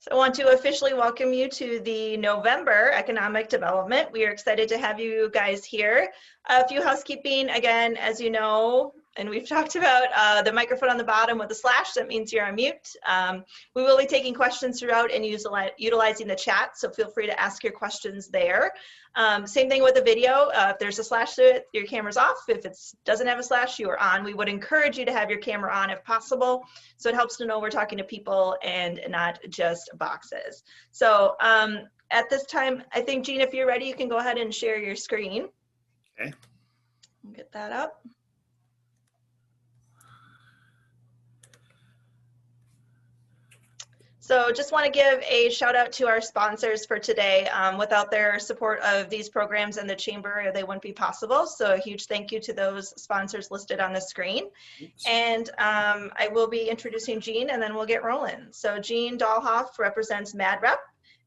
So I want to officially welcome you to the November Economic Development. We are excited to have you guys here. A few housekeeping, again, as you know, and we've talked about the microphone on the bottom with a slash, that means you're on mute. We will be taking questions throughout and utilizing the chat, so feel free to ask your questions there. Same thing with the video. If there's a slash to it, your camera's off. If it doesn't have a slash, you are on. We would encourage you to have your camera on if possible, so it helps to know we're talking to people and not just boxes. So at this time, I think, Jean, if you're ready, you can go ahead and share your screen. Okay. Get that up. So just want to give a shout out to our sponsors for today. Without their support of these programs and the Chamber, they wouldn't be possible. So a huge thank you to those sponsors listed on the screen. Oops. And I will be introducing Gene and then we'll get rolling. So Gene Dahlhoff represents MadREP,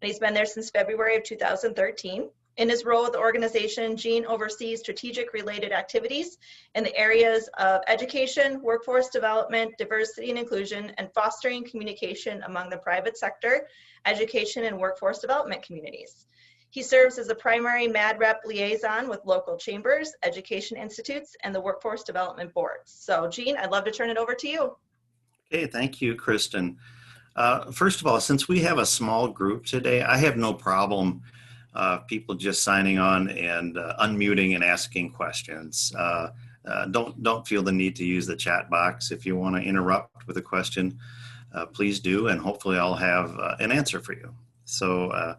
and he's been there since February of 2013. In his role with the organization, Gene oversees strategic related activities in the areas of education, workforce development, diversity and inclusion, and fostering communication among the private sector, education, and workforce development communities. He serves as a primary MadREP liaison with local chambers, education institutes, and the workforce development boards. So Gene, I'd love to turn it over to you. Okay, thank you, Kristen. First of all, since we have a small group today, I have no problem people just signing on and unmuting and asking questions. Don't feel the need to use the chat box. If you want to interrupt with a question, please do, and hopefully I'll have an answer for you. So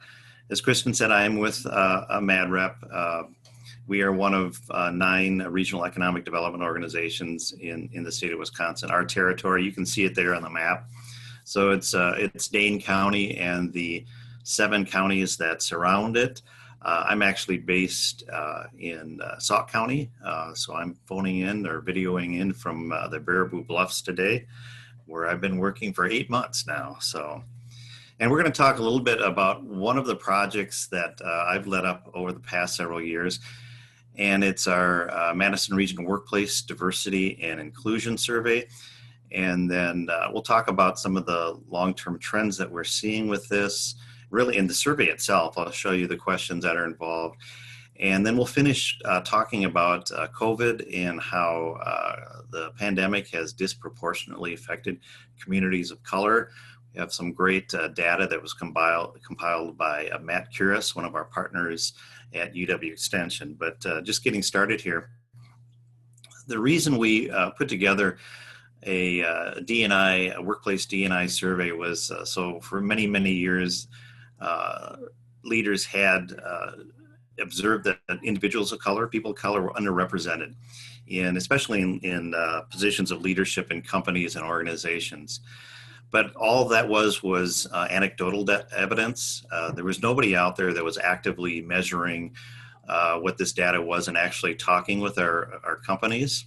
as Kristen said, I am with a MadREP. We are one of 9 regional economic development organizations in the state of Wisconsin. Our territory, you can see it there on the map. So it's Dane County and the 7 counties that surround it. I'm actually based in Sauk County, so I'm phoning in or videoing in from the Baraboo Bluffs today, where I've been working for 8 months now. So, and we're going to talk a little bit about one of the projects that I've led up over the past several years, and it's our Madison Region Workplace Diversity and Inclusion Survey. And then we'll talk about some of the long-term trends that we're seeing with this. Really, in the survey itself, I'll show you the questions that are involved. And then we'll finish talking about COVID and how the pandemic has disproportionately affected communities of color. We have some great data that was compiled by Matt Curis, one of our partners at UW Extension. But just getting started here. The reason we put together a DNI, a workplace DNI survey was so for many, many years, leaders had observed that individuals of color, people of color, were underrepresented, especially in positions of leadership in companies and organizations. But all that was anecdotal evidence. There was nobody out there that was actively measuring what this data was and actually talking with our companies.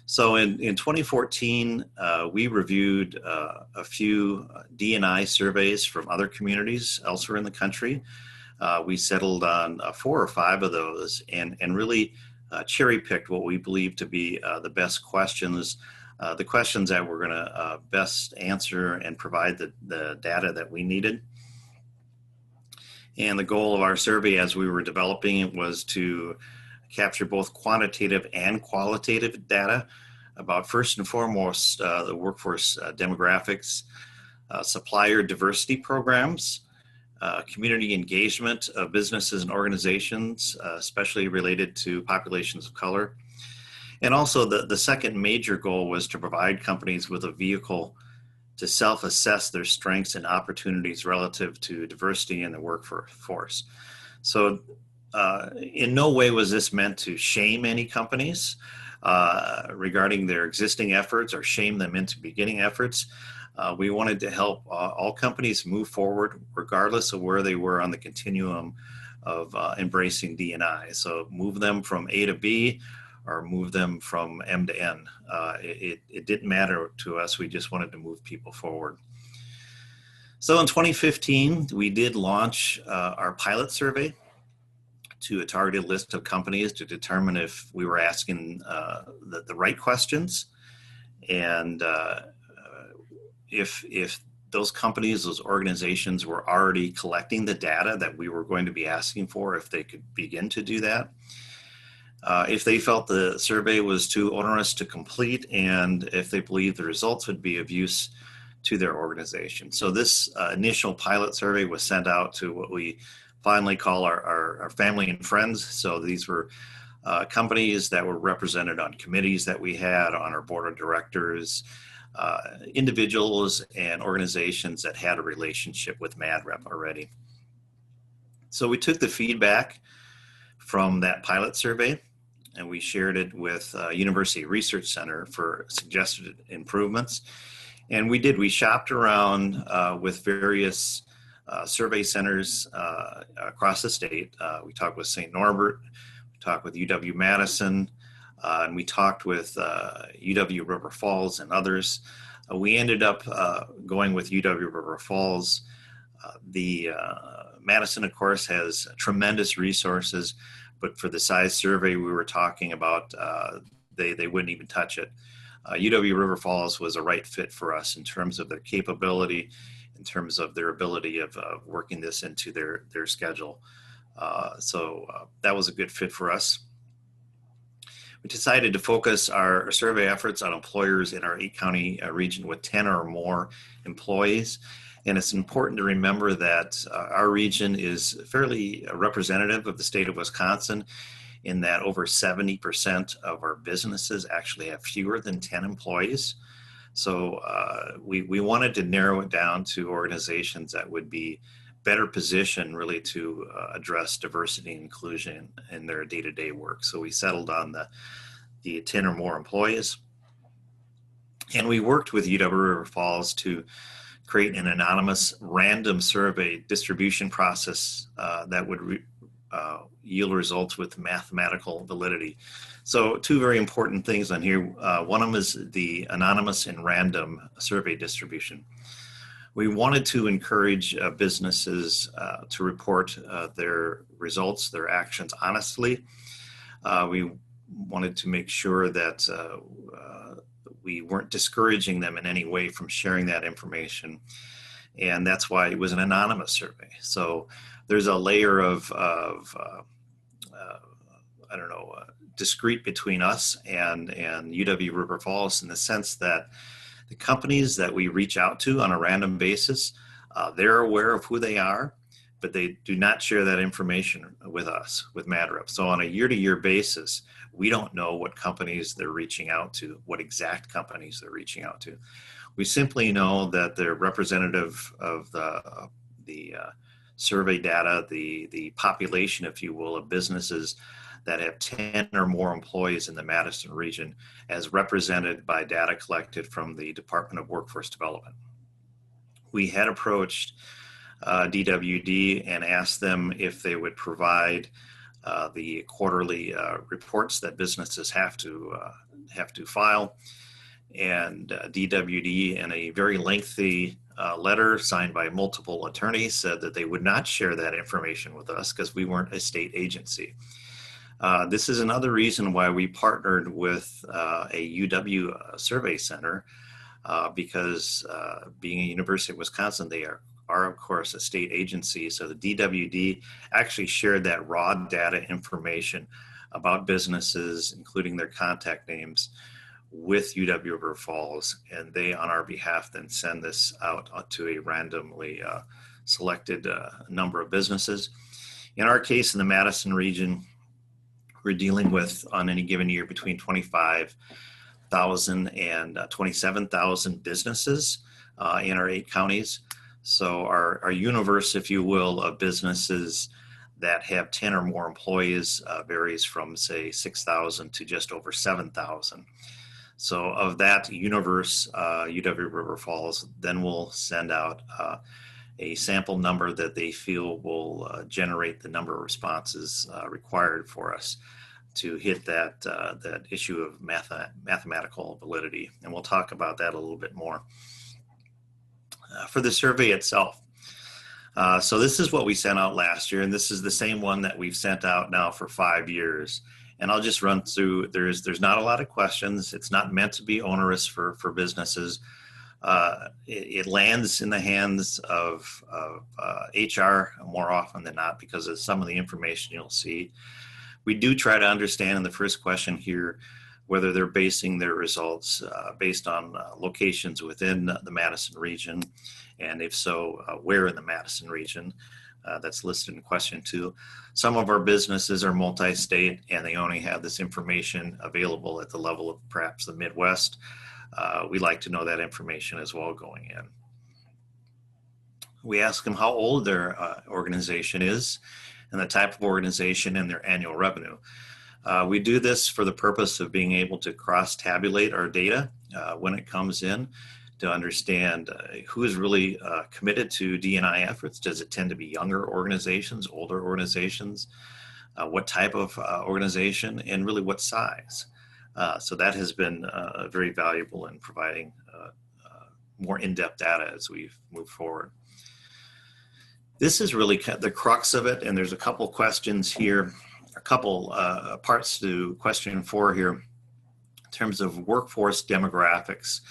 So in 2014, we reviewed a few DNI surveys from other communities elsewhere in the country. We settled on 4 or 5 of those and really cherry-picked what we believe to be the best questions, the questions that were going to best answer and provide the data that we needed. And the goal of our survey as we were developing it was to capture both quantitative and qualitative data about, first and foremost, the workforce demographics, supplier diversity programs, community engagement of businesses and organizations, especially related to populations of color. And also the second major goal was to provide companies with a vehicle to self-assess their strengths and opportunities relative to diversity in the workforce. So in no way was this meant to shame any companies regarding their existing efforts or shame them into beginning efforts. We wanted to help all companies move forward regardless of where they were on the continuum of embracing DNI. So move them from A to B or move them from M to N. It didn't matter to us. We just wanted to move people forward. So in 2015, we did launch our pilot survey to a targeted list of companies to determine if we were asking the right questions, and if those companies, those organizations were already collecting the data that we were going to be asking for if they could begin to do that. If they felt the survey was too onerous to complete, and if they believed the results would be of use to their organization. So this initial pilot survey was sent out to what we finally call our family and friends. So these were companies that were represented on committees that we had on our board of directors, individuals and organizations that had a relationship with MadREP already. So we took the feedback from that pilot survey and we shared it with University Research Center for suggested improvements. And we shopped around with various survey centers across the state. We talked with St. Norbert, we talked with UW-Madison, and we talked with UW-River Falls and others. We ended up going with UW-River Falls. The Madison, of course, has tremendous resources, but for the size survey we were talking about, they wouldn't even touch it. UW-River Falls was a right fit for us in terms of their capability, in terms of their ability of working this into their schedule. So that was a good fit for us. We decided to focus our survey efforts on employers in our 8-county region with 10 or more employees. And it's important to remember that our region is fairly representative of the state of Wisconsin, in that over 70% of our businesses actually have fewer than 10 employees. So we wanted to narrow it down to organizations that would be better positioned really to address diversity and inclusion in their day-to-day work. So we settled on the 10 or more employees. And we worked with UW-River Falls to create an anonymous random survey distribution process that would yield results with mathematical validity. So two very important things on here. One of them is the anonymous and random survey distribution. We wanted to encourage businesses to report their results, their actions honestly. We wanted to make sure that we weren't discouraging them in any way from sharing that information. And that's why it was an anonymous survey. So there's a layer of I don't know, discrete between us and UW-River Falls, in the sense that the companies that we reach out to on a random basis, they're aware of who they are, but they do not share that information with us, with MadREP. So on a year-to-year basis, we don't know what companies they're reaching out to, what exact companies they're reaching out to. We simply know that they're representative of the survey data, the population, if you will, of businesses that have 10 or more employees in the Madison region, as represented by data collected from the Department of Workforce Development. We had approached DWD and asked them if they would provide the quarterly reports that businesses have to file. And DWD, in a very lengthy letter signed by multiple attorneys, said that they would not share that information with us because we weren't a state agency. This is another reason why we partnered with a UW survey center, because being a University of Wisconsin, they are of course a state agency. So the DWD actually shared that raw data information about businesses, including their contact names, with UW-River Falls, and they on our behalf then send this out to a randomly selected number of businesses. In our case, in the Madison region, we're dealing with, on any given year, between 25,000 and 27,000 businesses in our 8 counties. So our universe, if you will, of businesses that have 10 or more employees varies from, say, 6,000 to just over 7,000. So of that universe, UW-River Falls then will send out a sample number that they feel will generate the number of responses required for us to hit that issue of mathematical validity. And we'll talk about that a little bit more. For the survey itself, so this is what we sent out last year, and this is the same one that we've sent out now for 5 years. And I'll just run through, there's not a lot of questions. It's not meant to be onerous for businesses. it lands in the hands of HR more often than not because of some of the information you'll see. We do try to understand in the first question here whether they're basing their results based on locations within the Madison region, and if so, where in the Madison region. That's listed in question 2. Some of our businesses are multi-state and they only have this information available at the level of perhaps the Midwest. We like to know that information as well going in. We ask them how old their organization is and the type of organization and their annual revenue. We do this for the purpose of being able to cross-tabulate our data when it comes in to understand who is really committed to DNI efforts. Does it tend to be younger organizations, older organizations? What type of organization, and really what size? So that has been very valuable in providing more in-depth data as we've moved forward. This is really the crux of it, and there's a couple questions here, a couple parts to question 4 here in terms of workforce demographics.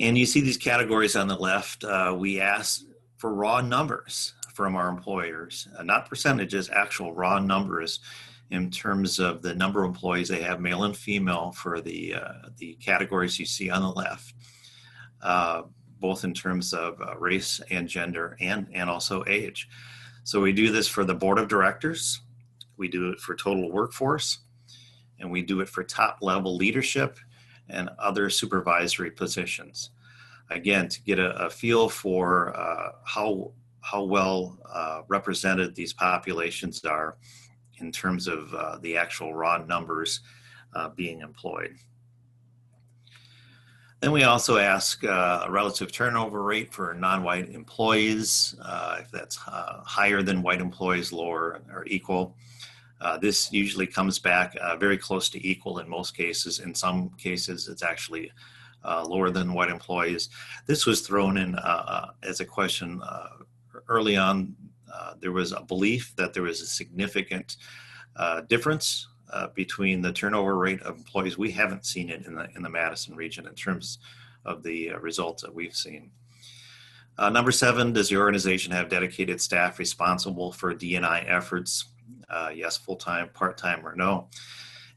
And you see these categories on the left. We ask for raw numbers from our employers, not percentages, actual raw numbers in terms of the number of employees they have, male and female, for the categories you see on the left, both in terms of race and gender and also age. So we do this for the board of directors, we do it for total workforce, and we do it for top level leadership and other supervisory positions. Again, to get a feel for how well represented these populations are in terms of the actual raw numbers being employed. Then we also ask a relative turnover rate for non-white employees, if that's higher than white employees, lower or equal. This usually comes back very close to equal in most cases. In some cases, it's actually lower than white employees. This was thrown in as a question early on. There was a belief that there was a significant difference between the turnover rate of employees. We haven't seen it in the Madison region in terms of the results that we've seen. Number 7, does the organization have dedicated staff responsible for DNI efforts? Yes, full-time, part-time, or no.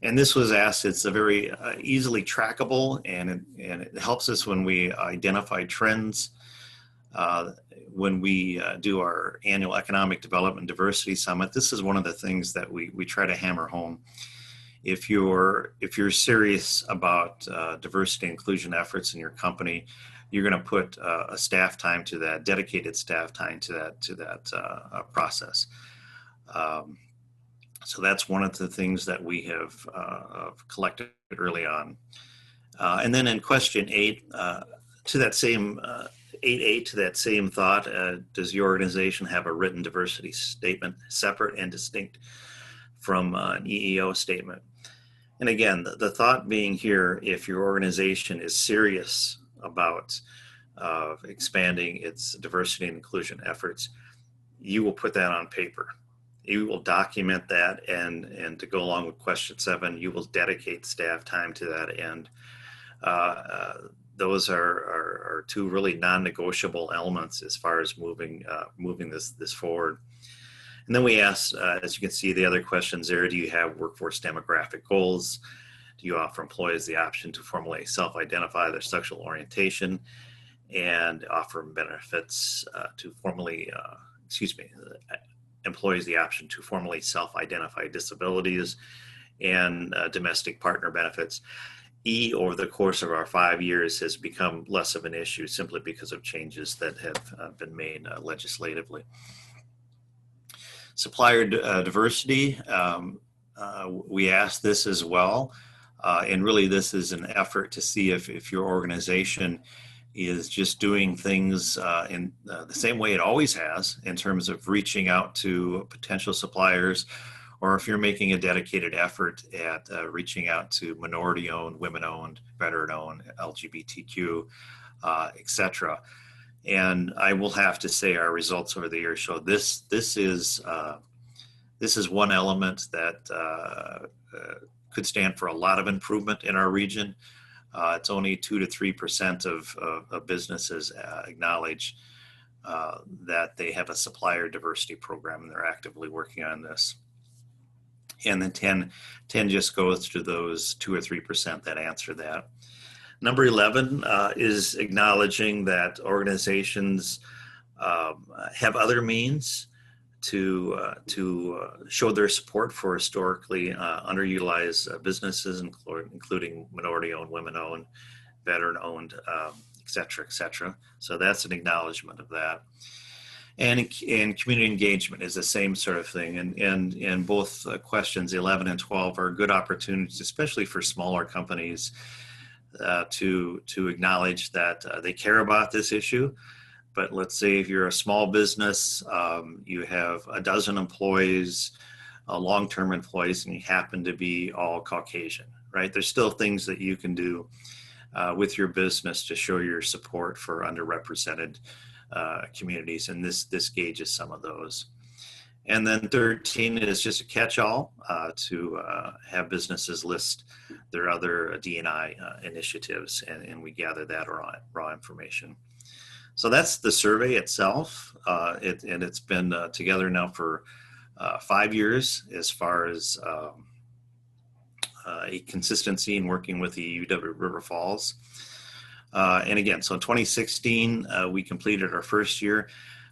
And this was asked. It's a very easily trackable, and it helps us when we identify trends. When we do our annual Economic Development Diversity Summit, this is one of the things that we try to hammer home. If you're serious about diversity and inclusion efforts in your company, you're going to put a staff time to that, dedicated staff time to that process. So that's one of the things that we have collected early on. And then in question 8, to that same 8A, to that same thought, does your organization have a written diversity statement separate and distinct from an EEO statement? And again, the thought being here, if your organization is serious about expanding its diversity and inclusion efforts, you will put that on paper. You will document that, and to go along with question 7, you will dedicate staff time to that end. Those are 2 really non-negotiable elements as far as moving this forward. And then we ask, as you can see, the other questions there: do you have workforce demographic goals? Do you offer employees the option to formally self-identify their sexual orientation, and offer benefits to formally, employees the option to formally self-identify disabilities and domestic partner benefits? E, over the course of our 5 years, has become less of an issue simply because of changes that have been made legislatively. Supplier diversity, we asked this as well, and really this is an effort to see if your organization is just doing things in the same way it always has in terms of reaching out to potential suppliers, or if you're making a dedicated effort at reaching out to minority-owned, women-owned, veteran-owned, LGBTQ, etc. And I will have to say our results over the years show this is one element that could stand for a lot of improvement in our region. It's only 2 to 3% of businesses acknowledge that they have a supplier diversity program, and they're actively working on this. And then 10 just goes to those 2 or 3% that answer that. Number 11 is acknowledging that organizations have other means to show their support for historically underutilized businesses, including minority-owned, women-owned, veteran-owned, et cetera, et cetera. So that's an acknowledgement of that. And community engagement is the same sort of thing. And both questions 11 and 12 are good opportunities, especially for smaller companies, to acknowledge that they care about this issue. But let's say if you're a small business, you have a dozen employees, long-term employees, and you happen to be all Caucasian, right? There's still things that you can do with your business to show your support for underrepresented communities, and this gauges some of those. And then 13 is just a catch-all to have businesses list their other DNI initiatives, and we gather that raw information. So that's the survey itself, and it's been together now for 5 years as far as a consistency in working with the UW River Falls. And again, so in 2016, we completed our first year.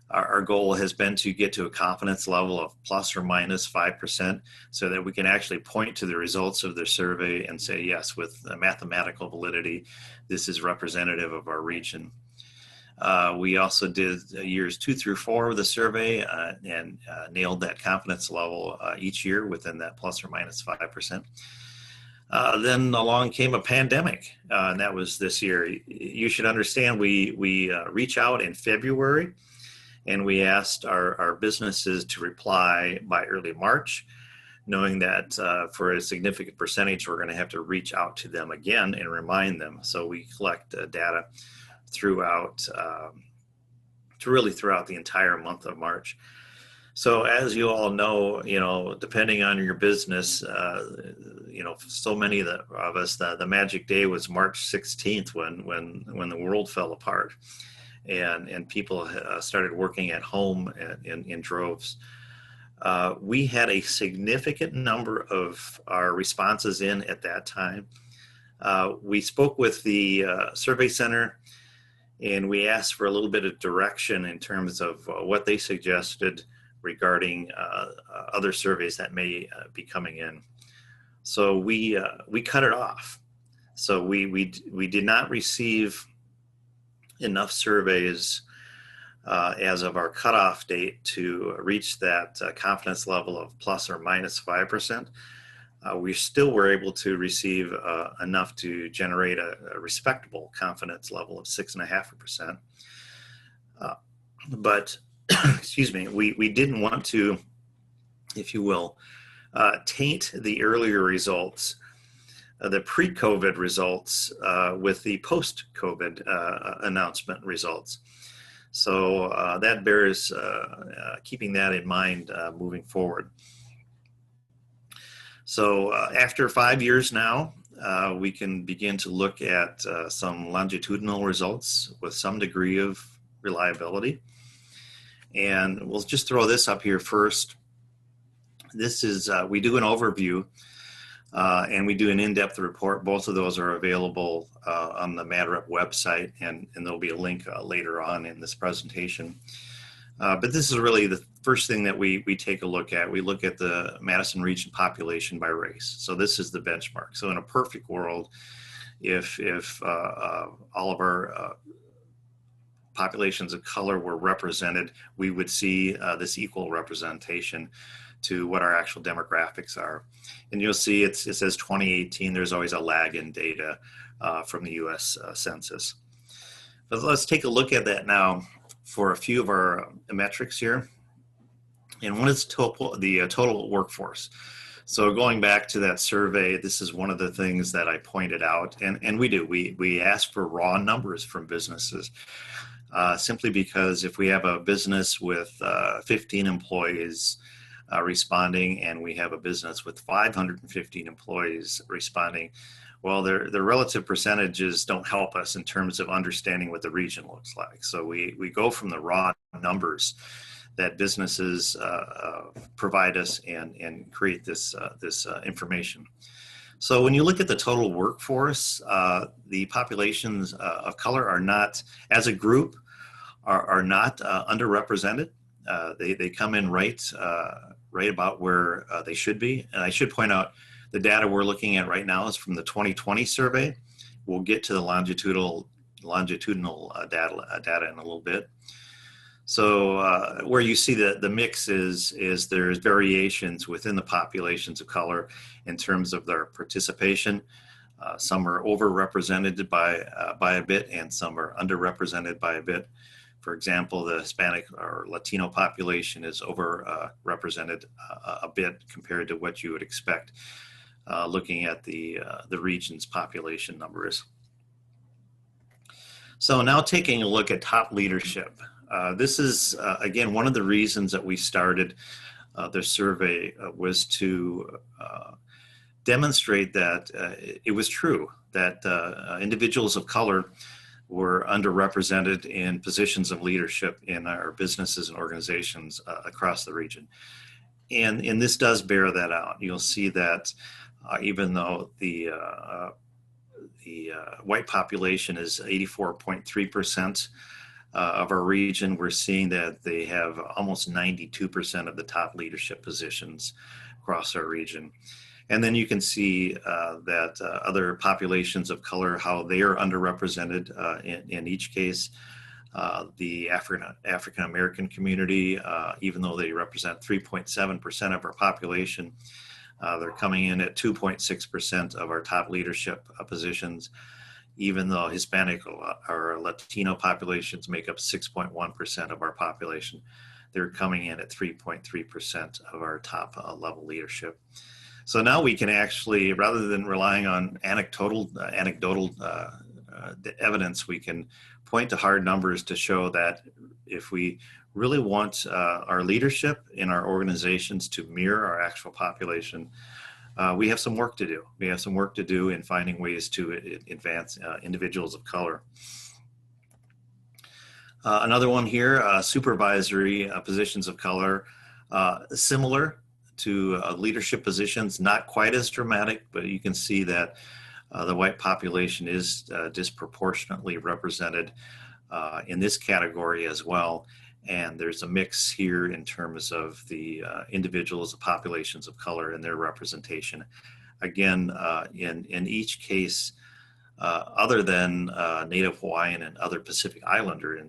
Our goal has been to get to a confidence level of plus or minus 5% so that we can actually point to the results of the survey and say, yes, with mathematical validity, this is representative of our region. We also did years 2 through 4 of the survey and nailed that confidence level each year within that plus or minus 5%. Then along came a pandemic, and that was this year. You should understand we reach out in February, and we asked our businesses to reply by early March, knowing that for a significant percentage, we're going to have to reach out to them again and remind them. So we collect data throughout the entire month of March. So as you all know, depending on your business, so many of us, the magic day was March 16th when the world fell apart, and people started working at home in droves. We had a significant number of our responses in at that time. We spoke with the Survey Center, and we asked for a little bit of direction in terms of what they suggested regarding other surveys that may be coming in. So we cut it off. So we did not receive enough surveys as of our cutoff date to reach that confidence level of plus or minus 5%. We still were able to receive enough to generate a respectable confidence level of 6.5%. But excuse me, we didn't want to, if you will, taint the earlier results, the pre-COVID results with the post-COVID announcement results. So that bears keeping that in mind moving forward. So after 5 years now, we can begin to look at some longitudinal results with some degree of reliability. And we'll just throw this up here first. This is, we do an overview and we do an in-depth report. Both of those are available on the MadREP website, and there'll be a link later on in this presentation. But this is really the first thing that we take a look at. We look at the Madison region population by race. So this is the benchmark. So in a perfect world, if all of our populations of color were represented, we would see this equal representation to what our actual demographics are. And you'll see it says 2018, there's always a lag in data from the US Census. But let's take a look at that now for a few of our metrics here. And one is the total workforce. So going back to that survey, this is one of the things that I pointed out, and we ask for raw numbers from businesses. Simply because if we have a business with 15 employees responding, and we have a business with 515 employees responding, Well, their relative percentages don't help us in terms of understanding what the region looks like. So we go from the raw numbers that businesses provide us and create this information. So when you look at the total workforce, the populations of color are not, as a group, are not underrepresented. They come in right about where they should be. And I should point out, the data we're looking at right now is from the 2020 survey. We'll get to the longitudinal data in a little bit. So where you see the mix is there's variations within the populations of color in terms of their participation. Some are overrepresented by a bit, and some are underrepresented by a bit. For example, the Hispanic or Latino population is overrepresented a bit compared to what you would expect looking at the region's population numbers. So now taking a look at top leadership. This is, again, one of the reasons that we started the survey was to demonstrate that it was true that individuals of color were underrepresented in positions of leadership in our businesses and organizations across the region. And this does bear that out. You'll see that even though the white population is 84.3% of our region, we're seeing that they have almost 92% of the top leadership positions across our region. And then you can see that other populations of color, how they are underrepresented in each case. The African American community, even though they represent 3.7% of our population, they're coming in at 2.6% of our top leadership positions, even though Hispanic or Latino populations make up 6.1% of our population. They're coming in at 3.3% of our top level leadership. So now we can actually, rather than relying on anecdotal evidence, we can point to hard numbers to show that if we really want our leadership in our organizations to mirror our actual population, we have some work to do. We have some work to do in finding ways to advance individuals of color. Another one here, supervisory positions of color, similar to leadership positions, not quite as dramatic, but you can see that the white population is disproportionately represented in this category as well. And there's a mix here in terms of the individuals, the populations of color and their representation. Again, in each case, other than Native Hawaiian and other Pacific Islander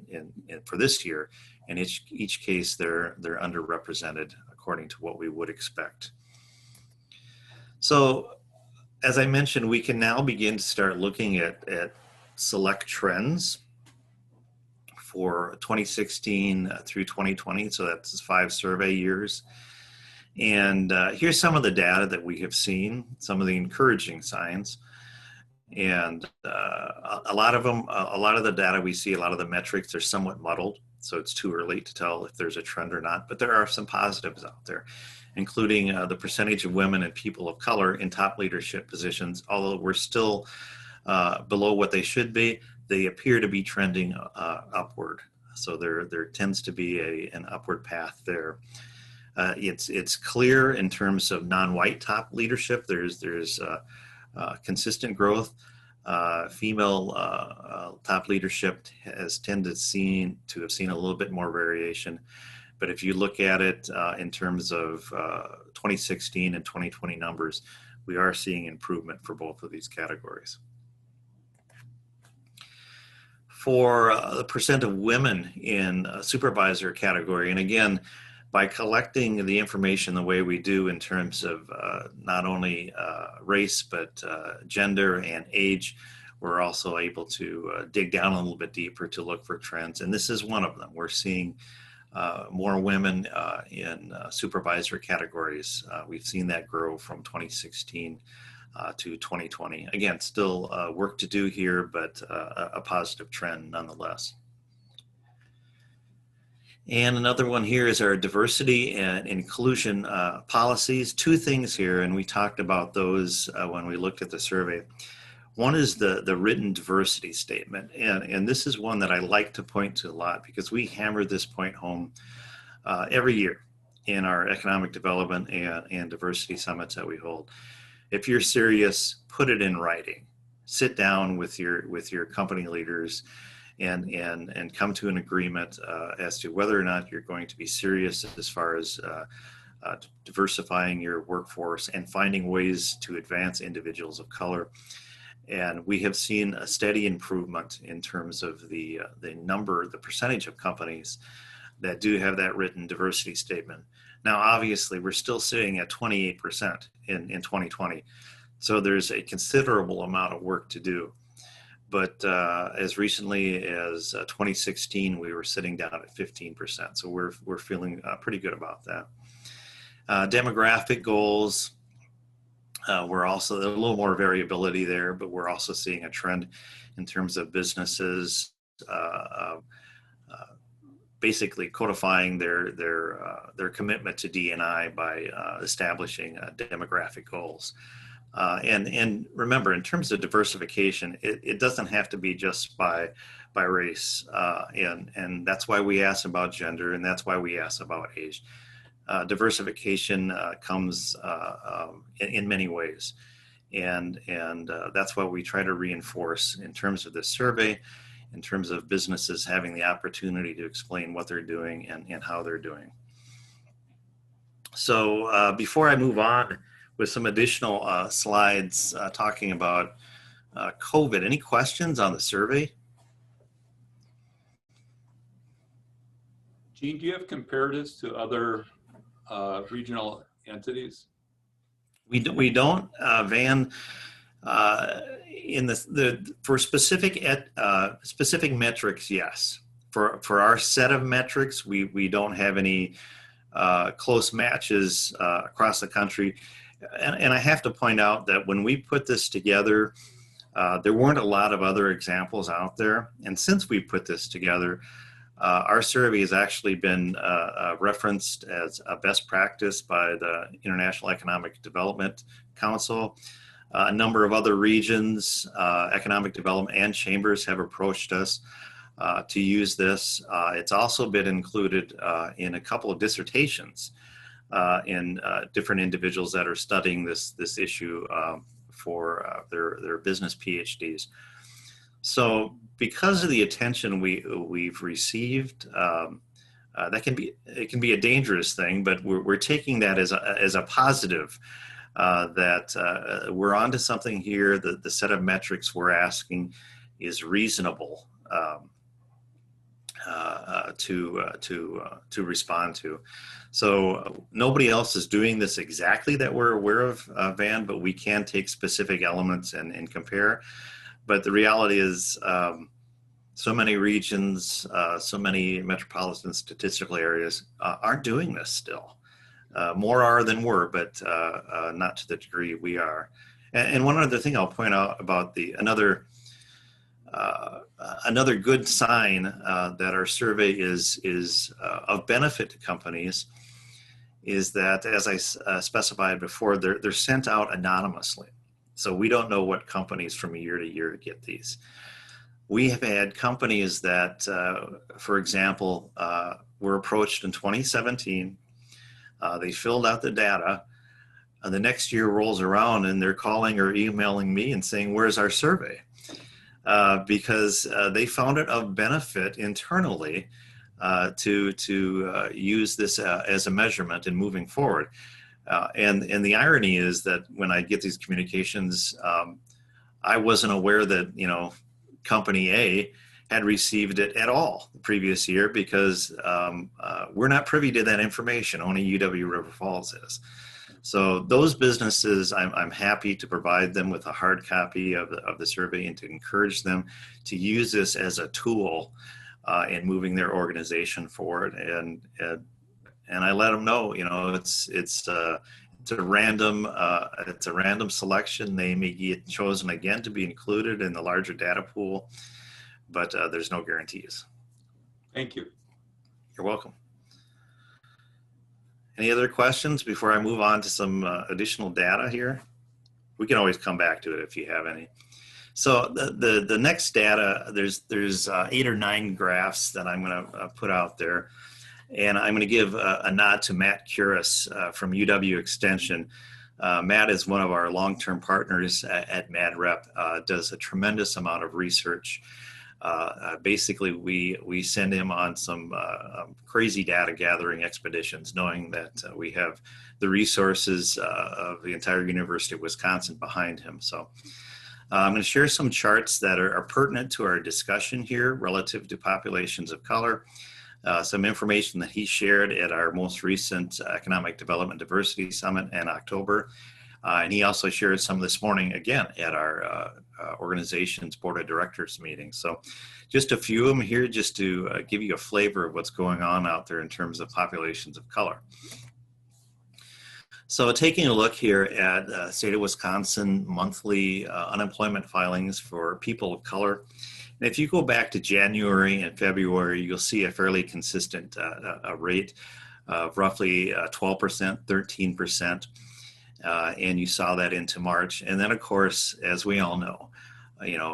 for this year, in each case they're underrepresented according to what we would expect. So as I mentioned, we can now begin to start looking at select trends for 2016 through 2020. So that's 5 survey years. And here's some of the data that we have seen, some of the encouraging signs. And a lot of the data we see, a lot of the metrics are somewhat muddled. So it's too early to tell if there's a trend or not, but there are some positives out there, including the percentage of women and people of color in top leadership positions. Although we're still below what they should be, they appear to be trending upward. So there tends to be an upward path there. It's clear in terms of non-white top leadership. There's consistent growth. Female top leadership has tended to have seen a little bit more variation. But if you look at it in terms of 2016 and 2020 numbers, we are seeing improvement for both of these categories. For the percent of women in supervisor category, and again, by collecting the information the way we do in terms of not only race, but gender and age, we're also able to dig down a little bit deeper to look for trends. And this is one of them. We're seeing more women in supervisor categories. We've seen that grow from 2016 to 2020. Again, still work to do here, but a positive trend nonetheless. And another one here is our diversity and inclusion policies. 2 things here, and we talked about those when we looked at the survey. One is the written diversity statement. And this is one that I like to point to a lot because we hammer this point home every year in our economic development and diversity summits that we hold. If you're serious, put it in writing. Sit down with your company leaders and come to an agreement as to whether or not you're going to be serious as far as diversifying your workforce and finding ways to advance individuals of color. And we have seen a steady improvement in terms of the percentage of companies that do have that written diversity statement. Now, obviously, we're still sitting at 28% in 2020. So there's a considerable amount of work to do. But as recently as 2016, we were sitting down at 15%. So we're feeling pretty good about that. Demographic goals, we're also a little more variability there, but we're also seeing a trend in terms of businesses basically codifying their commitment to DNI by establishing demographic goals. And remember, in terms of diversification, it doesn't have to be just by race, and that's why we ask about gender, and that's why we ask about age. Diversification comes in many ways, and that's why we try to reinforce in terms of this survey, in terms of businesses having the opportunity to explain what they're doing and how they're doing. So before I move on with some additional slides talking about COVID, any questions on the survey? Gene, do you have comparatives to other regional entities? We don't, Van. For specific metrics, yes. For our set of metrics, we don't have any close matches across the country. And I have to point out that when we put this together, there weren't a lot of other examples out there. And since we put this together, our survey has actually been referenced as a best practice by the International Economic Development Council. A number of other regions, economic development and chambers have approached us to use this. It's also been included in a couple of dissertations in different individuals that are studying this issue for their business PhDs. So because of the attention we've received, it can be a dangerous thing, but we're taking that as a positive. That we're onto something here. The set of metrics we're asking is reasonable to respond to. So nobody else is doing this exactly that we're aware of, Van, but we can take specific elements and compare. But the reality is so many regions, so many metropolitan statistical areas aren't doing this still. More are than were, but not to the degree we are. And one other thing I'll point out about another good sign that our survey is of benefit to companies is that, as I specified before, they're sent out anonymously. So we don't know what companies from year to year get these. We have had companies that, for example, were approached in 2017. They filled out the data. The next year rolls around and they're calling or emailing me and saying, "Where's our survey?" Because they found it of benefit internally to use this as a measurement in moving forward. And the irony is that when I get these communications, I wasn't aware that company A had received it at all the previous year because we're not privy to that information. Only UW River Falls is. So those businesses, I'm happy to provide them with a hard copy of the survey and to encourage them to use this as a tool in moving their organization forward. And I let them know, it's a random selection. They may get chosen again to be included in the larger data pool, but there's no guarantees. Thank you. You're welcome. Any other questions before I move on to some additional data here? We can always come back to it if you have any. So the next data, there's 8 or 9 graphs that I'm going to put out there. And I'm going to give a nod to Matt Curis from UW Extension. Matt is one of our long-term partners at MadREP, does a tremendous amount of research. Basically, we send him on some crazy data gathering expeditions, knowing that we have the resources of the entire University of Wisconsin behind him. So I'm going to share some charts that are pertinent to our discussion here relative to populations of color. Some information that he shared at our most recent Economic Development Diversity Summit in October. And he also shared some this morning, again, at our organization's Board of Directors meeting. So just a few of them here just to give you a flavor of what's going on out there in terms of populations of color. So taking a look here at state of Wisconsin monthly unemployment filings for people of color. And if you go back to January and February, you'll see a fairly consistent rate of roughly 12%, 13%. And you saw that into March. And then, of course, as we all know,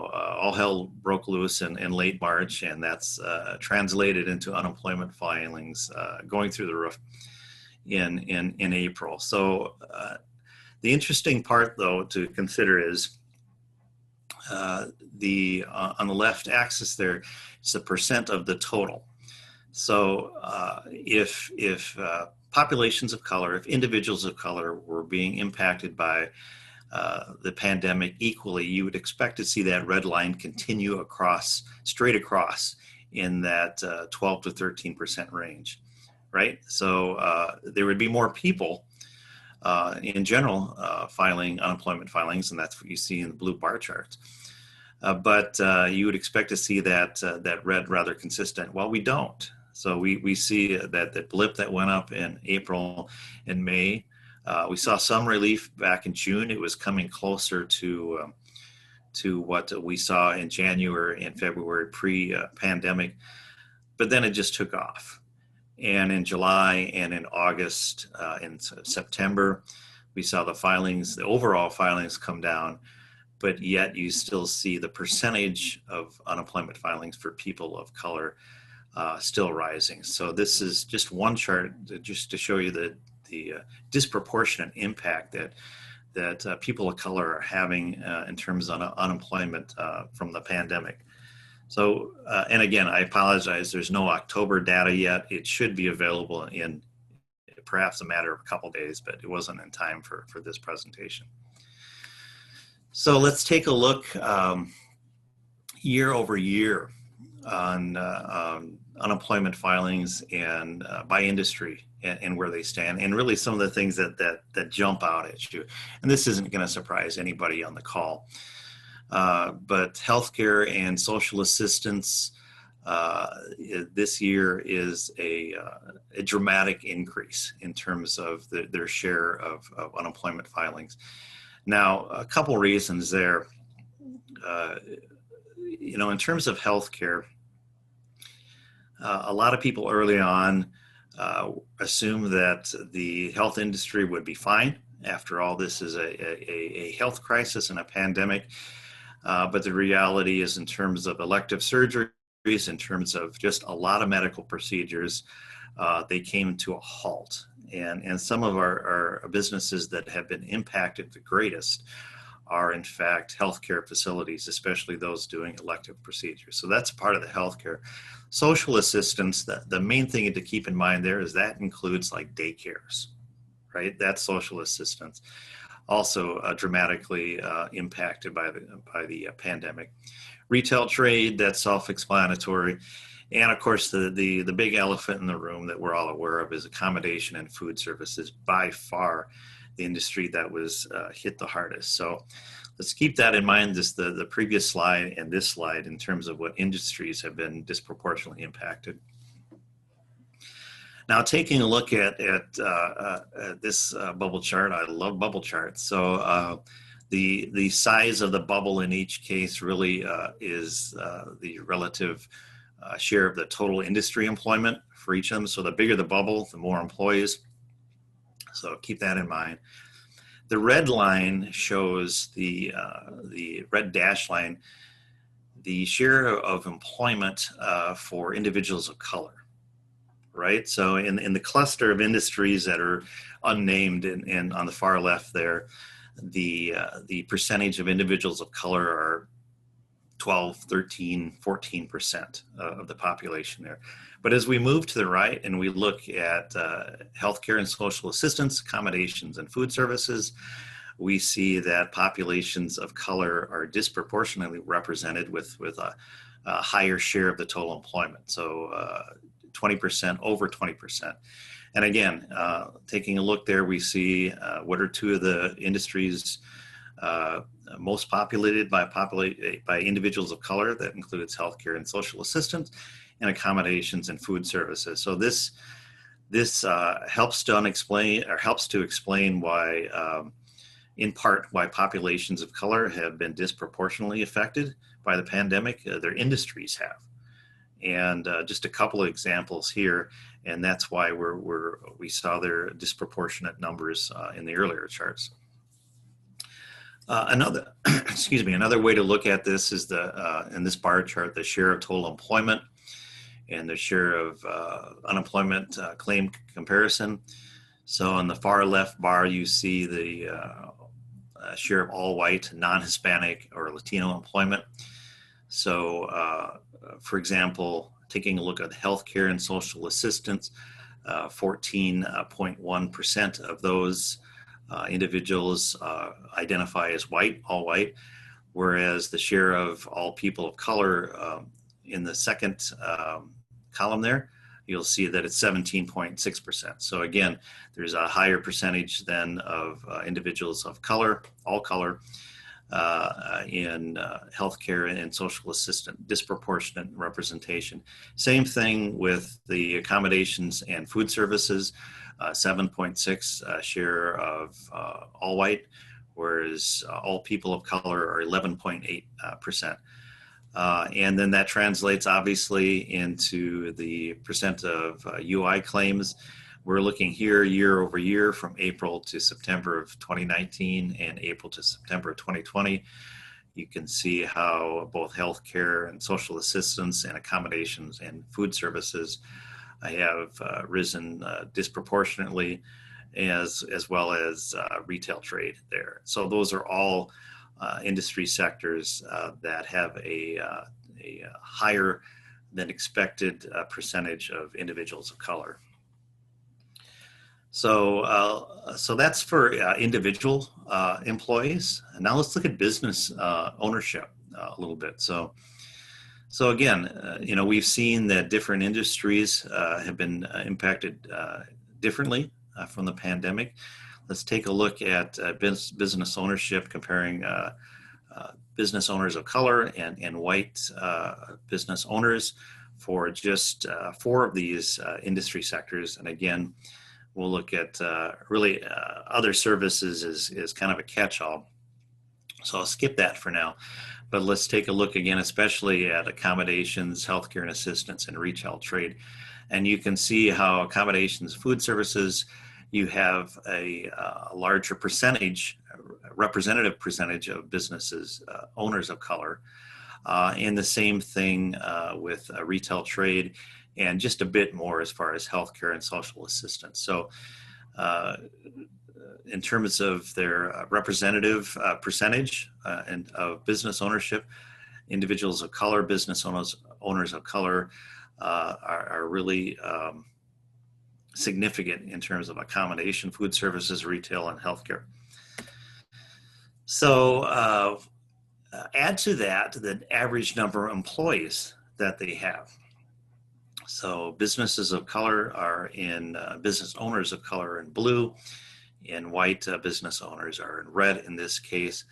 all hell broke loose in late March, and that's translated into unemployment filings going through the roof in April. So the interesting part, though, to consider is on the left axis there, it's the percent of the total. So if populations of color, if individuals of color were being impacted by the pandemic equally, you would expect to see that red line continue straight across in that 12 to 13% range, right? So there would be more people in general filing unemployment filings, and that's what you see in the blue bar charts. But you would expect to see that red rather consistent. Well, we don't. So we see that blip that went up in April and May. We saw some relief back in June. It was coming closer to what we saw in January and February pre-pandemic, but then it just took off. And in July and in August, in September, we saw the overall filings come down, but yet you still see the percentage of unemployment filings for people of color still rising. So this is just one chart just to show you the disproportionate impact that people of color are having in terms of unemployment from the pandemic. So, and again, I apologize, there's no October data yet. It should be available in perhaps a matter of a couple days, but it wasn't in time for this presentation. So let's take a look year over year on unemployment filings and by industry and where they stand, and really some of the things that jump out at you. And this isn't going to surprise anybody on the call. But healthcare and social assistance this year is a dramatic increase in terms of their share of unemployment filings. Now, a couple reasons there. In terms of healthcare, a lot of people early on assumed that the health industry would be fine. After all, this is a health crisis and a pandemic. But the reality is, in terms of elective surgeries, in terms of just a lot of medical procedures, they came to a halt. And some of our businesses that have been impacted the greatest are, in fact, healthcare facilities, especially those doing elective procedures. So that's part of the healthcare. Social assistance, the main thing to keep in mind there is that includes like daycares, right? That's social assistance. Also dramatically impacted by the pandemic. Retail trade, that's self-explanatory. And of course, the big elephant in the room that we're all aware of is accommodation and food services, by far the industry that was hit the hardest. So let's keep that in mind, the previous slide and this slide, in terms of what industries have been disproportionately impacted. Now, taking a look at this bubble chart, I love bubble charts. So the size of the bubble in each case really is the relative share of the total industry employment for each of them. So the bigger the bubble, the more employees. So keep that in mind. The red line shows the red dash line, the share of employment for individuals of color, right? So in the cluster of industries that are unnamed and on the far left there, the percentage of individuals of color are 12, 13, 14% of the population there. But as we move to the right and we look at healthcare and social assistance, accommodations and food services, we see that populations of color are disproportionately represented with a higher share of the total employment. So 20%, over 20%. And again, taking a look there, we see what are two of the industries most populated by individuals of color. That includes healthcare and social assistance, and accommodations and food services. So this helps to explain why, in part, why populations of color have been disproportionately affected by the pandemic. Their industries have, and just a couple of examples here, and that's why we saw their disproportionate numbers in the earlier charts. Another another way to look at this is in this bar chart, the share of total employment and the share of unemployment claim comparison. So on the far left bar, you see the share of all white, non-Hispanic or Latino employment. So for example, taking a look at healthcare and social assistance, 14.1% of those individuals identify as white, all white, whereas the share of all people of color in the second column there, you'll see that it's 17.6%. So again, there's a higher percentage then of individuals of color, all color, in healthcare and social assistance, disproportionate representation. Same thing with the accommodations and food services, 7.6 share of all white, whereas all people of color are 11.8%. And then that translates obviously into the percent of UI claims. We're looking here year over year from April to September of 2019 and April to September of 2020. You can see how both healthcare and social assistance and accommodations and food services have risen disproportionately, as well as retail trade there. So those are all industry sectors that have a higher than expected percentage of individuals of color. So that's for individual employees. Now let's look at business ownership a little bit. So again, we've seen that different industries have been impacted differently from the pandemic. Let's take a look at business ownership, comparing business owners of color and white business owners for just 4 of these industry sectors. And again, we'll look at really other services as kind of a catch-all. So I'll skip that for now. But let's take a look again, especially at accommodations, healthcare and assistance, and retail trade. And you can see how accommodations, food services, you have a larger percentage, representative percentage of businesses, owners of color. And the same thing with retail trade, and just a bit more as far as healthcare and social assistance. So in terms of their representative percentage and of business ownership, individuals of color, business owners of color are really significant in terms of accommodation, food services, retail, and healthcare. So add to that the average number of employees that they have. So businesses of color are in, business owners of color in blue, and white business owners are in red in this case.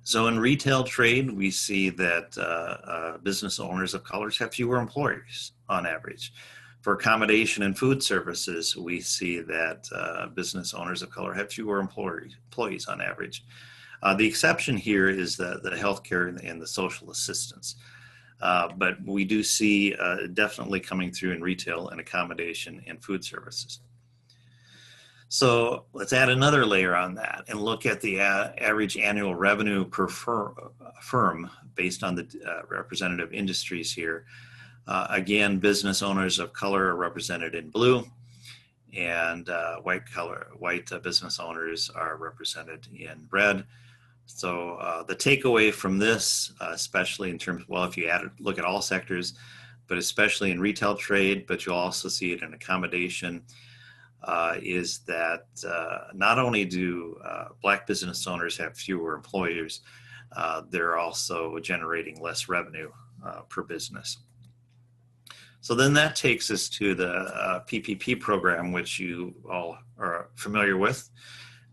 So in retail trade, we see that business owners of colors have fewer employees on average. For accommodation and food services, we see that business owners of color have fewer employees on average. The exception here is the healthcare and the social assistance. But we do see definitely coming through in retail and accommodation and food services. So let's add another layer on that and look at the average annual revenue per firm based on the representative industries here. Again, business owners of color are represented in blue, and white business owners are represented in red. So the takeaway from this, especially in terms, well, if you look at all sectors, but especially in retail trade, but you'll also see it in accommodation, is that not only do Black business owners have fewer employers, they're also generating less revenue per business. So then that takes us to the PPP program, which you all are familiar with,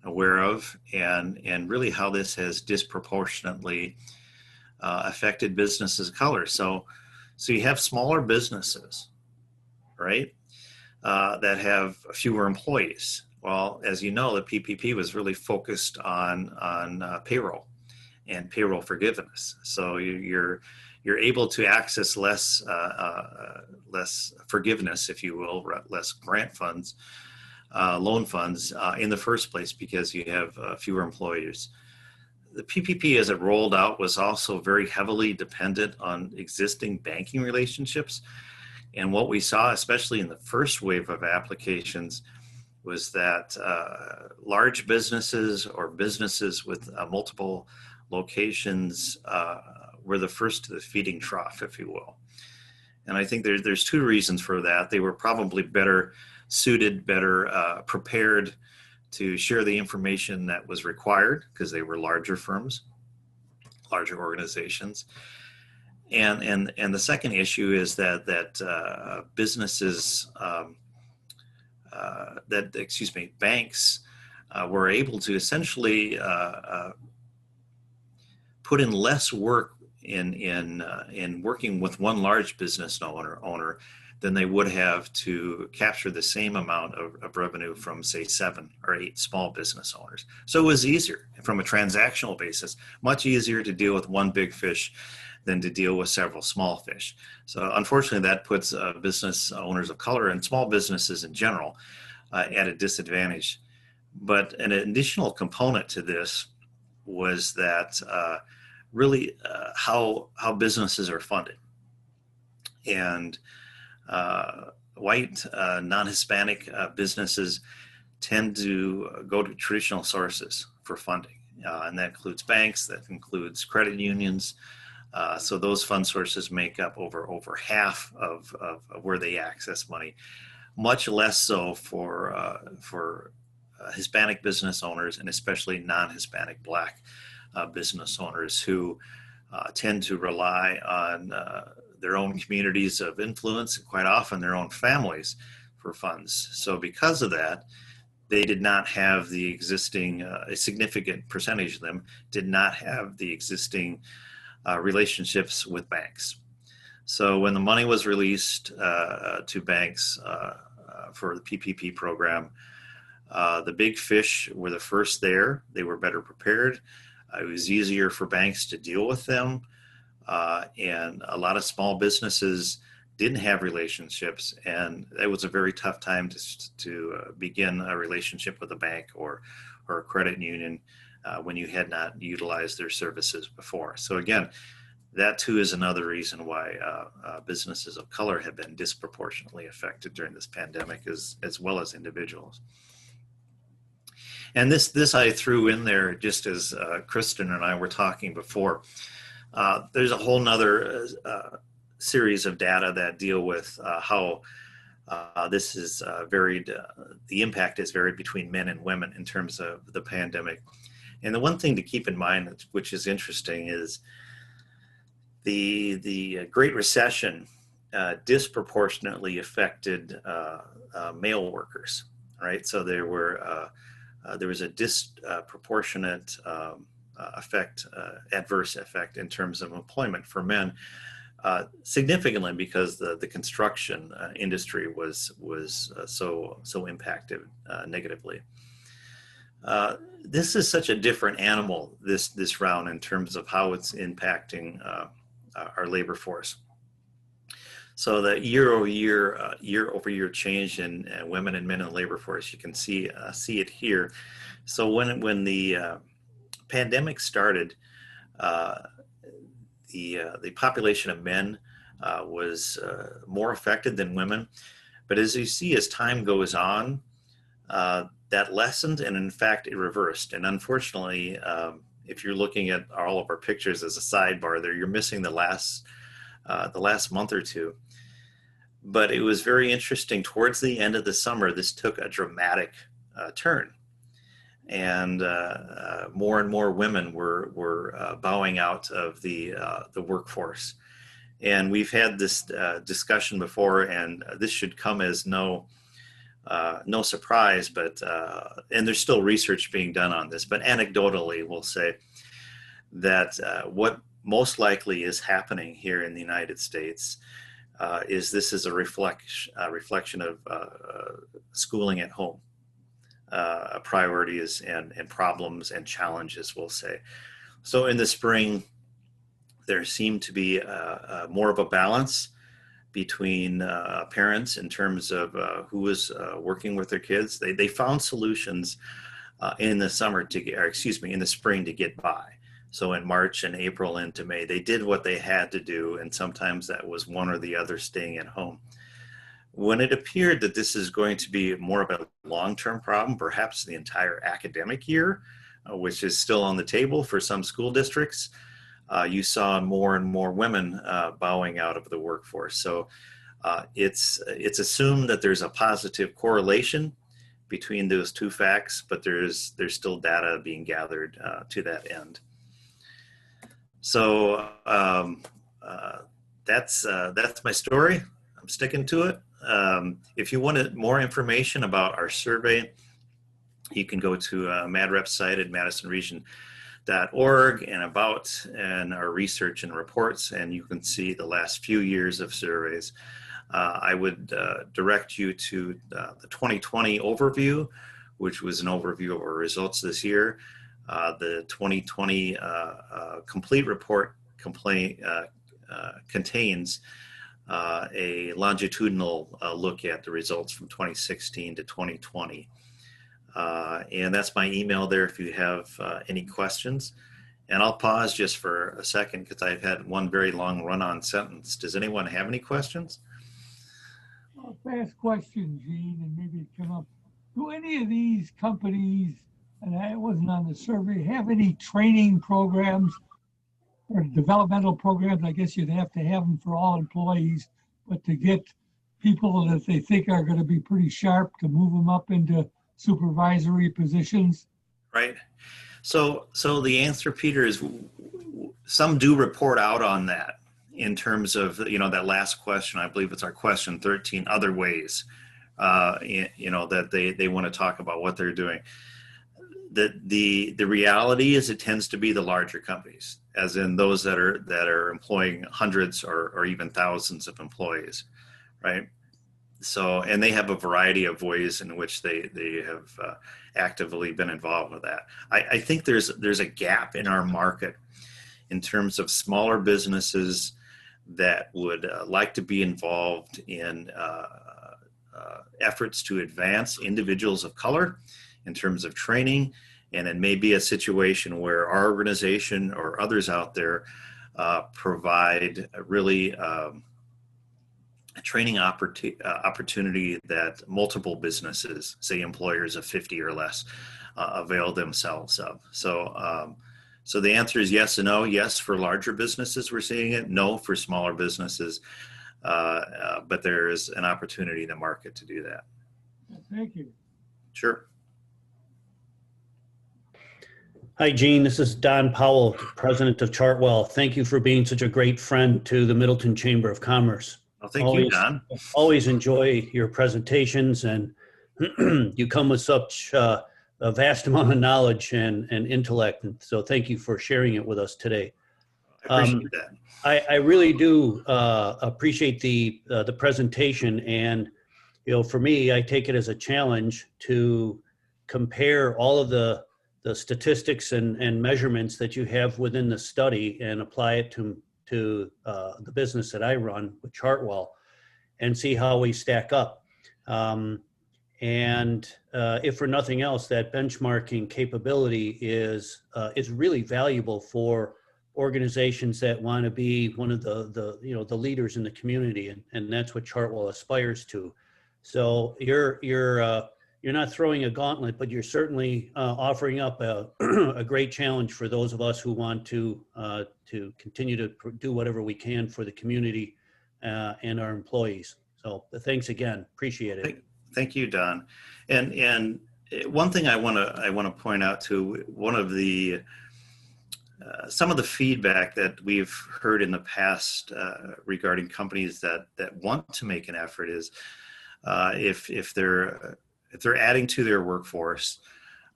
aware of, and really how this has disproportionately affected businesses of color. So you have smaller businesses, right, that have fewer employees. Well, as you know, the PPP was really focused on payroll and payroll forgiveness. So you're able to access less forgiveness, if you will, less grant funds, loan funds in the first place because you have fewer employers. The PPP, as it rolled out, was also very heavily dependent on existing banking relationships. And what we saw, especially in the first wave of applications, was that large businesses or businesses with multiple locations were the first to the feeding trough, if you will. And I think there's two reasons for that. They were probably better suited, better prepared to share the information that was required because they were larger firms, larger organizations. And the second issue is that businesses, banks were able to essentially put in less work in working with one large business owner than they would have to capture the same amount of revenue from, say, 7 or 8 small business owners. So it was easier from a transactional basis, much easier to deal with one big fish than to deal with several small fish. So unfortunately, that puts business owners of color and small businesses in general at a disadvantage. But an additional component to this was that really how businesses are funded. And white, non-Hispanic businesses tend to go to traditional sources for funding. And that includes banks, that includes credit unions. So those fund sources make up over half of where they access money. Much less so for Hispanic business owners, and especially non-Hispanic Black business owners who tend to rely on their own communities of influence, and quite often their own families, for funds. So because of that, they did not have the existing, a significant percentage of them did not have the existing relationships with banks. So when the money was released to banks for the PPP program, the big fish were the first there. They were better prepared. It was easier for banks to deal with them. And a lot of small businesses didn't have relationships, and it was a very tough time to begin a relationship with a bank or a credit union when you had not utilized their services before. So again, that too is another reason why businesses of color have been disproportionately affected during this pandemic, as well as individuals. And this I threw in there just as Kristen and I were talking before. There's a whole nother series of data that deal with how this is varied. The impact is varied between men and women in terms of the pandemic. And the one thing to keep in mind, which is interesting, is the Great Recession disproportionately affected male workers. Right, so there was a disproportionate adverse effect in terms of employment for men, significantly because the construction industry was so impacted negatively. This is such a different animal this round in terms of how it's impacting our labor force. So the year-over-year change in women and men in the labor force, you can see it here. So when the pandemic started, the population of men was more affected than women. But as you see, as time goes on, that lessened, and in fact, it reversed. And unfortunately, if you're looking at all of our pictures as a sidebar there, you're missing the last month or two. But it was very interesting. Towards the end of the summer, this took a dramatic turn, and more and more women were bowing out of the workforce. And we've had this discussion before, and this should come as no surprise. But and there's still research being done on this. But anecdotally, we'll say that what most likely is happening here in the United States is this is a reflection of schooling at home priorities and problems and challenges, we'll say. So in the spring, there seemed to be more of a balance between parents in terms of who was working with their kids. They found solutions in the spring to get by. So in March and April into May, they did what they had to do, and sometimes that was one or the other staying at home. When it appeared that this is going to be more of a long-term problem, perhaps the entire academic year, which is still on the table for some school districts, you saw more and more women bowing out of the workforce. So it's assumed that there's a positive correlation between those two facts, but there's still data being gathered to that end. So that's my story. I'm sticking to it. If you wanted more information about our survey, you can go to MadREP site at madisonregion.org and our research and reports, and you can see the last few years of surveys. I would direct you to the 2020 overview, which was an overview of our results this year. The 2020 complete report contains a longitudinal look at the results from 2016 to 2020. And that's my email there if you have any questions. And I'll pause just for a second because I've had one very long run-on sentence. Does anyone have any questions? Fast question, Gene, and maybe it come up. Do any of these companies, and I wasn't on the survey, have any training programs or developmental programs? I guess you'd have to have them for all employees, but to get people that they think are going to be pretty sharp to move them up into supervisory positions? Right. So the answer, Peter, is some do report out on that in terms of, that last question. I believe it's our question 13, other ways, that they want to talk about what they're doing. The reality is it tends to be the larger companies, as in those that are employing hundreds or even thousands of employees, right? So, and they have a variety of ways in which they have actively been involved with that. I think there's a gap in our market in terms of smaller businesses that would like to be involved in efforts to advance individuals of color in terms of training. And it may be a situation where our organization or others out there provide a really training opportunity that multiple businesses, say employers of 50 or less, avail themselves of. So the answer is yes and no. Yes, for larger businesses, we're seeing it. No, for smaller businesses. But there is an opportunity in the market to do that. Thank you. Sure. Hi, Gene. This is Don Powell, president of Chartwell. Thank you for being such a great friend to the Middleton Chamber of Commerce. Well, thank you, Don. Always enjoy your presentations, and you come with such a vast amount of knowledge and intellect. And so thank you for sharing it with us today. I appreciate that. I really do appreciate the presentation. And, for me, I take it as a challenge to compare all of the statistics and measurements that you have within the study and apply it to the business that I run with Chartwell. and see how we stack up. And if for nothing else, that benchmarking capability is really valuable for organizations that want to be one of the leaders in the community, and that's what Chartwell aspires to. So you're not throwing a gauntlet, but you're certainly offering up a great challenge for those of us who want to continue to do whatever we can for the community and our employees. So thanks again, appreciate it. Thank you, Don. And one thing I want to point out too, one of the some of the feedback that we've heard in the past regarding companies that want to make an effort is if they're adding to their workforce.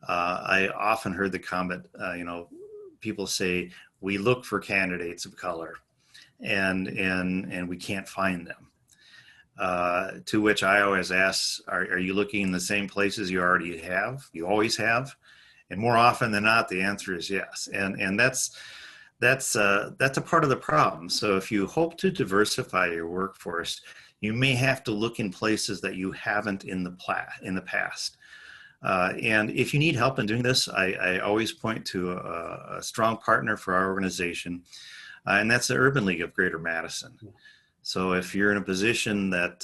I often heard the comment, people say, we look for candidates of color and we can't find them. To which I always ask, are you looking in the same places you already have? You always have? And more often than not, the answer is yes. And that's a part of the problem. So if you hope to diversify your workforce, you may have to look in places that you haven't in the past. And if you need help in doing this, I always point to a strong partner for our organization, and that's the Urban League of Greater Madison. So if you're in a position that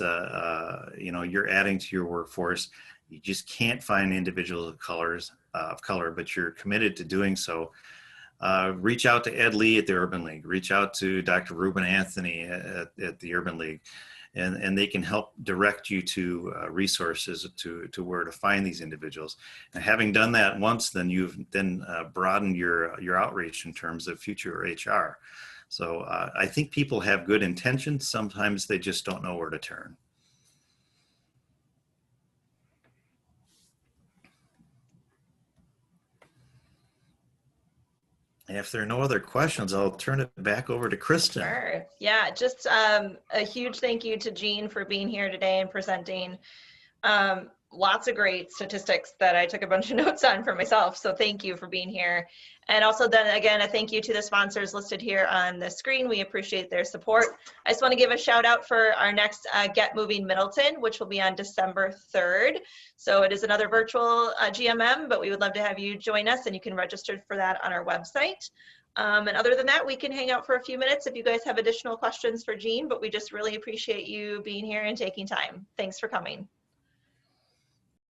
you're adding to your workforce, you just can't find individuals of color, but you're committed to doing so, reach out to Ed Lee at the Urban League, reach out to Dr. Ruben Anthony at the Urban League, and they can help direct you to resources to where to find these individuals. And having done that once, then you've broadened your outreach in terms of future HR. So I think people have good intentions. Sometimes they just don't know where to turn. And if there are no other questions, I'll turn it back over to Kristen. Sure. Yeah, just a huge thank you to Jean for being here today and presenting. Lots of great statistics that I took a bunch of notes on for myself. So thank you for being here. And also then again, a thank you to the sponsors listed here on the screen. We appreciate their support. I just want to give a shout out for our next Get Moving Middleton, which will be on December 3rd. So it is another virtual GMM, but we would love to have you join us, and you can register for that on our website. And other than that, we can hang out for a few minutes if you guys have additional questions for Jean, but we just really appreciate you being here and taking time. Thanks for coming.